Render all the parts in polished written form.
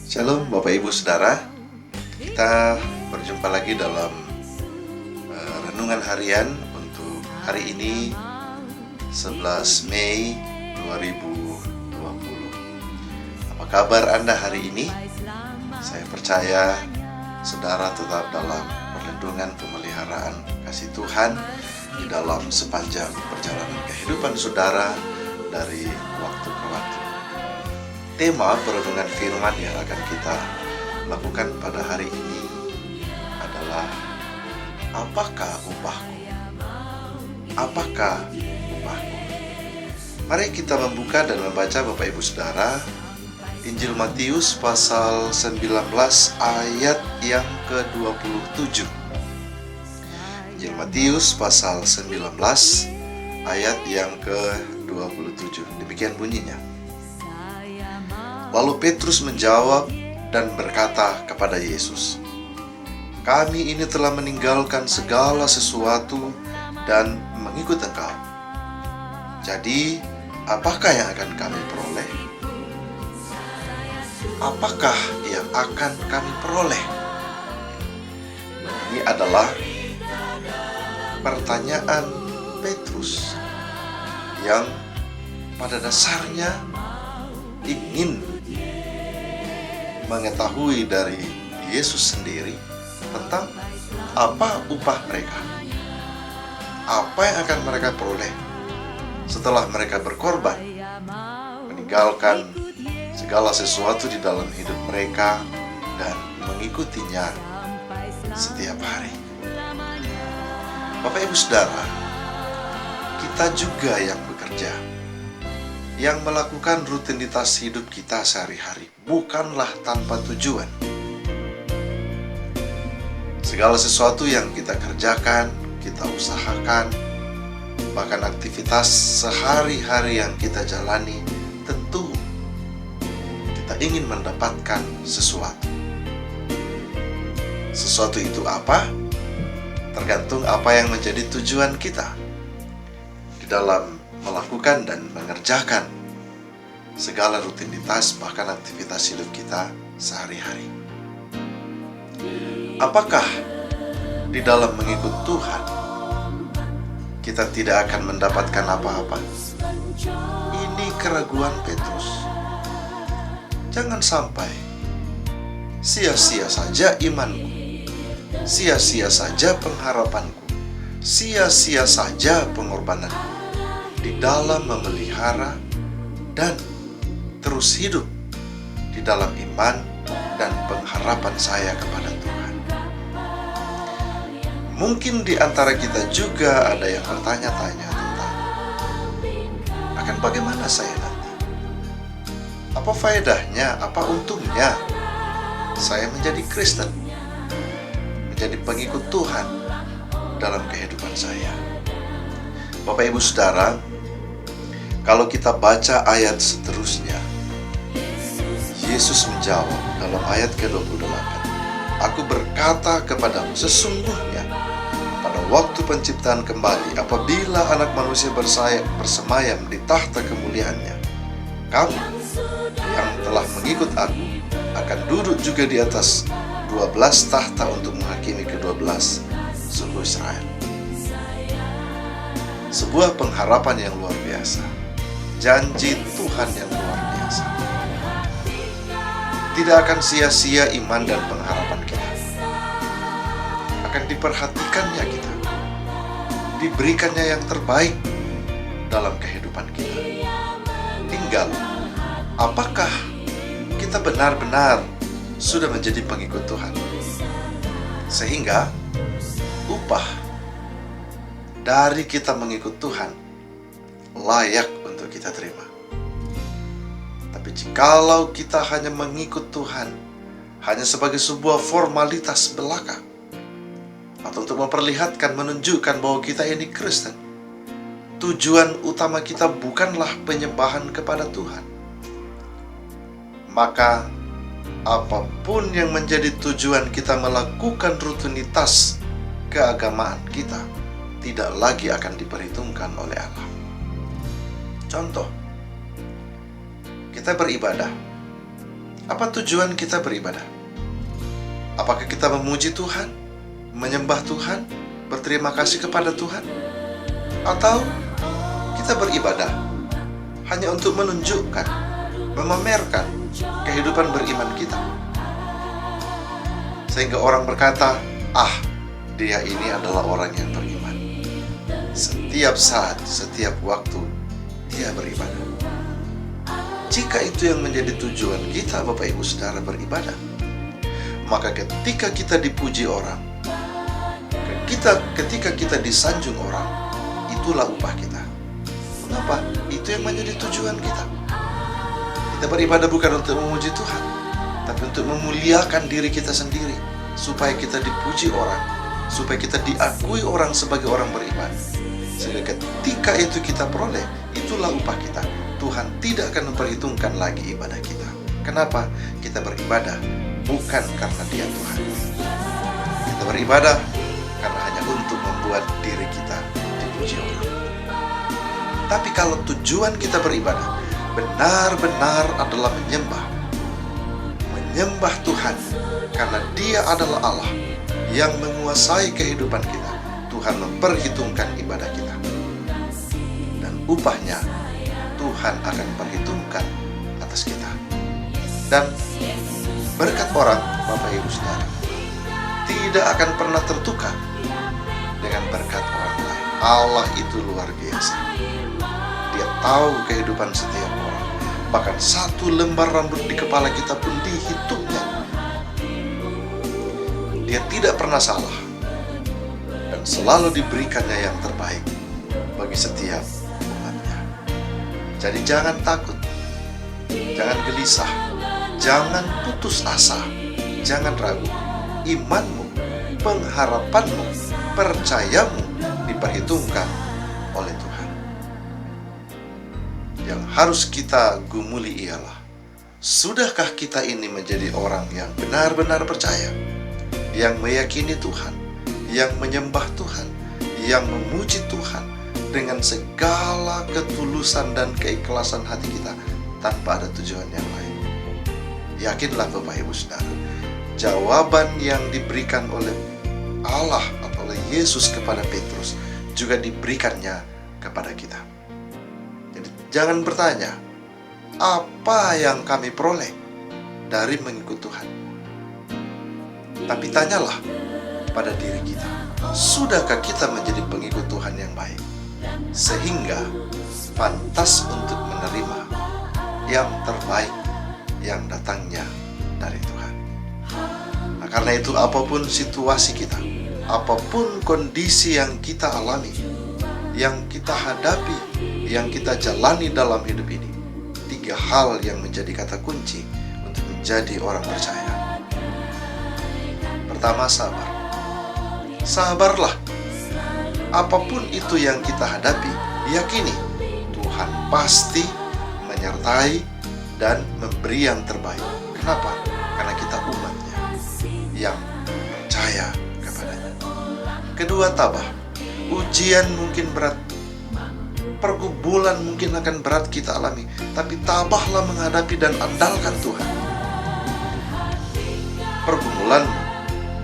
Shalom Bapak Ibu Saudara. Kita berjumpa lagi dalam renungan harian untuk hari ini 11 Mei 2020. Apa kabar Anda hari ini? Saya percaya saudara tetap dalam perlindungan pemeliharaan kasih Tuhan di dalam sepanjang perjalanan kehidupan saudara dari waktu ke waktu. Tema perenungan firman yang akan kita lakukan pada hari ini adalah apakah upahku? Apakah upahku? Mari kita membuka dan membaca Bapak Ibu Saudara Injil Matius pasal 19 ayat yang ke-27. Injil Matius pasal 19 ayat yang ke-27. Demikian bunyinya. Lalu Petrus menjawab dan berkata kepada Yesus, "Kami ini telah meninggalkan segala sesuatu dan mengikut Engkau. Jadi, apakah yang akan kami peroleh? Apakah yang akan kami peroleh?" Ini adalah pertanyaan Petrus yang pada dasarnya ingin mengetahui dari Yesus sendiri tentang apa upah mereka, apa yang akan mereka peroleh setelah mereka berkorban, meninggalkan segala sesuatu di dalam hidup mereka dan mengikutinya setiap hari. Bapak Ibu Saudara, kita juga yang bekerja, yang melakukan rutinitas hidup kita sehari-hari, bukanlah tanpa tujuan. Segala sesuatu yang kita kerjakan, kita usahakan, bahkan aktivitas sehari-hari yang kita jalani, tentu kita ingin mendapatkan sesuatu. Sesuatu itu apa? Tergantung apa yang menjadi tujuan kita di dalam melakukan dan mengerjakan segala rutinitas bahkan aktivitas hidup kita sehari-hari. Apakah di dalam mengikut Tuhan kita tidak akan mendapatkan apa-apa? Ini keraguan Petrus. Jangan sampai sia-sia saja imanku, sia-sia saja pengharapanku, sia-sia saja pengorbananku di dalam memelihara dan terus hidup di dalam iman dan pengharapan saya kepada Tuhan. Mungkin di antara kita juga ada yang bertanya-tanya tentang akan bagaimana saya nanti? Apa faedahnya, apa untungnya saya menjadi Kristen, menjadi pengikut Tuhan dalam kehidupan saya? Bapak Ibu Saudara, kalau kita baca ayat seterusnya, Yesus menjawab dalam ayat ke-28, "Aku berkata kepadamu, sesungguhnya pada waktu penciptaan kembali, apabila Anak Manusia bersemayam di tahta kemuliaannya, kamu yang telah mengikut Aku akan duduk juga di atas 12 tahta untuk menghakimi ke-12 suku Israel." Sebuah pengharapan yang luar biasa, janji Tuhan yang luar biasa. Tidak akan sia-sia iman dan pengharapan kita. Akan diperhatikannya kita, diberikannya yang terbaik dalam kehidupan kita. Tinggal, apakah kita benar-benar sudah menjadi pengikut Tuhan, sehingga upah dari kita mengikut Tuhan layak untuk kita terima. Tapi jikalau kita hanya mengikut Tuhan hanya sebagai sebuah formalitas belaka, atau untuk memperlihatkan, menunjukkan bahwa kita ini Kristen, tujuan utama kita bukanlah penyembahan kepada Tuhan, maka apapun yang menjadi tujuan kita melakukan rutinitas keagamaan kita tidak lagi akan diperhitungkan oleh Allah. Contoh, kita beribadah Apa tujuan kita beribadah? Apakah kita memuji Tuhan, menyembah Tuhan, berterima kasih kepada Tuhan? Atau kita beribadah hanya untuk menunjukkan, memamerkan kehidupan beriman kita? Sehingga orang berkata, dia ini adalah orang yang beriman. Setiap saat, setiap waktu, dia beribadah. Jika itu yang menjadi tujuan kita, Bapak Ibu Saudara, beribadah, maka ketika kita dipuji orang, ketika kita disanjung orang, itulah upah kita. Mengapa? Itu yang menjadi tujuan kita. Kita beribadah bukan untuk memuji Tuhan, tapi untuk memuliakan diri kita sendiri, supaya kita dipuji orang, supaya kita diakui orang sebagai orang beriman. Sehingga ketika itu kita peroleh, itulah upah kita. Tuhan tidak akan memperhitungkan lagi ibadah kita. Kenapa? Kita beribadah bukan karena Dia Tuhan. Kita beribadah karena hanya untuk membuat diri kita dipuji orang. Tapi kalau tujuan kita beribadah benar-benar adalah menyembah Tuhan, karena Dia adalah Allah yang menguasai kehidupan kita, Tuhan memperhitungkan ibadah kita. Dan upahnya Tuhan akan perhitungkan atas kita. Dan berkat orang, Bapak Ibu Saudara, tidak akan pernah tertukar dengan berkat orang lain. Allah itu luar biasa. Dia tahu kehidupan setiap orang. Bahkan satu lembar rambut di kepala kita pun dihitungnya. Dia tidak pernah salah, dan selalu diberikannya yang terbaik bagi setiap umatnya. Jadi jangan takut, jangan gelisah, jangan putus asa, jangan ragu. Imanmu, pengharapanmu, percayamu diperhitungkan oleh Tuhan. Yang harus kita gumuli ialah, sudahkah kita ini menjadi orang yang benar-benar percaya, yang meyakini Tuhan, yang menyembah Tuhan, yang memuji Tuhan dengan segala ketulusan dan keikhlasan hati kita, tanpa ada tujuan yang lain? Yakinlah Bapak Ibu Saudara, jawaban yang diberikan oleh Allah atau oleh Yesus kepada Petrus juga diberikannya kepada kita. Jadi jangan bertanya, apa yang kami peroleh dari mengikut Tuhan? Tapi tanyalah pada diri kita, sudahkah kita menjadi pengikut Tuhan yang baik, sehingga pantas untuk menerima yang terbaik yang datangnya dari Tuhan. Nah, karena itu apapun situasi kita, apapun kondisi yang kita alami, yang kita hadapi, yang kita jalani dalam hidup ini, 3 hal yang menjadi kata kunci untuk menjadi orang percaya. Pertama, sabar. Sabarlah. Apapun itu yang kita hadapi, yakini Tuhan pasti menyertai dan memberi yang terbaik. Kenapa? Karena kita umatnya yang percaya kepadanya. Kedua, tabah. Ujian mungkin berat, pergumulan mungkin akan berat kita alami, tapi tabahlah menghadapi dan andalkan Tuhan. Pergumulanmu,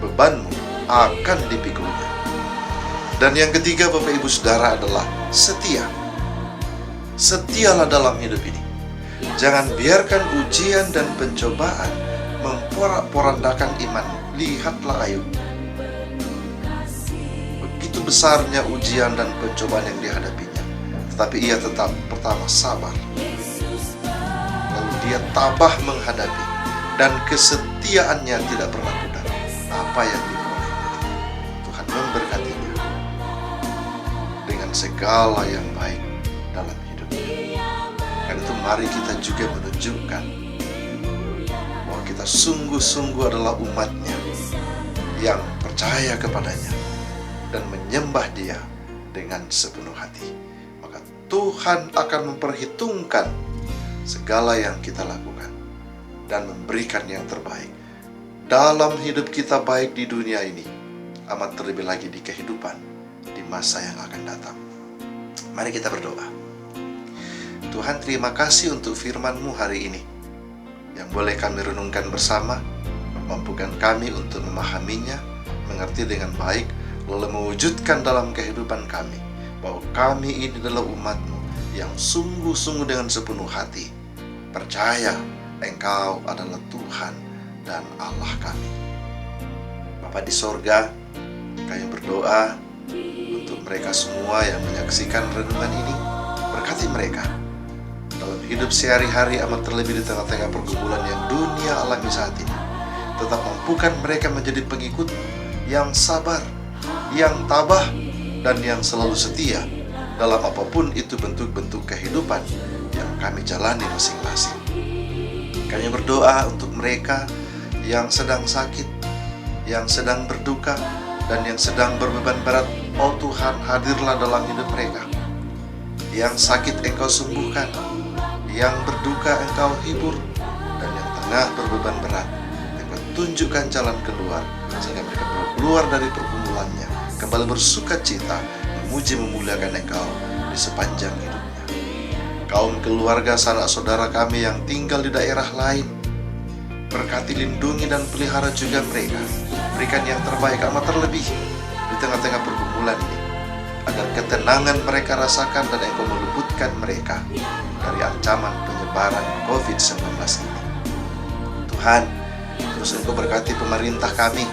bebanmu akan dipikulinya. Dan yang ketiga, Bapak Ibu Saudara, adalah setia. Setialah dalam hidup ini. Jangan biarkan ujian dan pencobaan memporak-porandakan imanmu. Lihatlah Ayub. Begitu besarnya ujian dan pencobaan yang dihadapinya, tetapi ia tetap pertama sabar. Lalu dia tabah menghadapi, dan kesetiaannya tidak pernah pudar. Apa yang diperolehnya, Tuhan memberkatinya dengan segala yang baik dalam hidupnya. Karena itu mari kita juga menunjukkan bahwa kita sungguh-sungguh adalah umatnya yang percaya kepadanya dan menyembah Dia dengan sepenuh hati. Maka Tuhan akan memperhitungkan segala yang kita lakukan dan memberikan yang terbaik dalam hidup kita, baik di dunia ini, amat terlebih lagi di kehidupan di masa yang akan datang. Mari kita berdoa. Tuhan, terima kasih untuk firman-Mu hari ini. yang boleh kami renungkan bersama. Mampukan kami untuk memahaminya, mengerti dengan baik, lalu mewujudkan dalam kehidupan kami bahwa kami ini adalah umat-Mu yang sungguh-sungguh dengan sepenuh hati percaya Engkau adalah Tuhan dan Allah kami. Bapa di sorga, kami berdoa untuk mereka semua yang menyaksikan renungan ini. Berkati mereka dalam hidup sehari-hari, amat terlebih di tengah-tengah pergumulan yang dunia alami saat ini. Tetap mampukan mereka menjadi pengikut yang sabar, yang tabah, dan yang selalu setia dalam apapun itu bentuk-bentuk kehidupan yang kami jalani masing-masing. Kami berdoa untuk mereka yang sedang sakit, yang sedang berduka, dan yang sedang berbeban berat. Oh Tuhan, hadirlah dalam hidup mereka. Yang sakit Engkau sembuhkan, yang berduka Engkau hibur, dan yang tengah berbeban berat Engkau tunjukkan jalan keluar, sehingga mereka keluar dari pergumulannya, kembali bersuka cita, memuji memuliakan Engkau di sepanjang hidupnya. Kaum keluarga sanak saudara kami yang tinggal di daerah lain, berkati, lindungi, dan pelihara juga mereka. Berikan yang terbaik amat terlebih di tengah-tengah pergumulan ini, agar ketenangan mereka rasakan dan Engkau meluputkan mereka dari ancaman penyebaran COVID-19 ini. Tuhan, terus Engkau berkati pemerintah kami,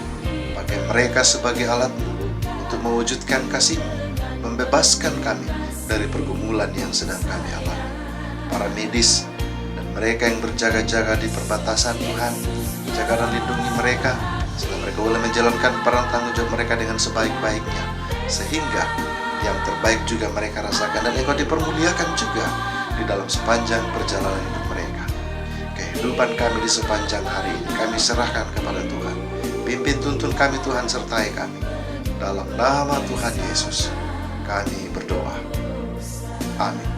pakai mereka sebagai alat-Mu untuk mewujudkan kasih-Mu, membebaskan kami dari pergumulan yang sedang kami alami. Para medis dan mereka yang berjaga-jaga di perbatasan, Tuhan, jaga dan lindungi mereka, sehingga mereka boleh menjalankan peran tanggung jawab mereka dengan sebaik-baiknya, sehingga yang terbaik juga mereka rasakan, dan Engkau dipermuliakan juga di dalam sepanjang perjalanan hidup mereka. Kehidupan kami di sepanjang hari ini kami serahkan kepada Tuhan. Pimpin tuntun kami Tuhan, sertai kami. Dalam nama Tuhan Yesus kami berdoa. Amin.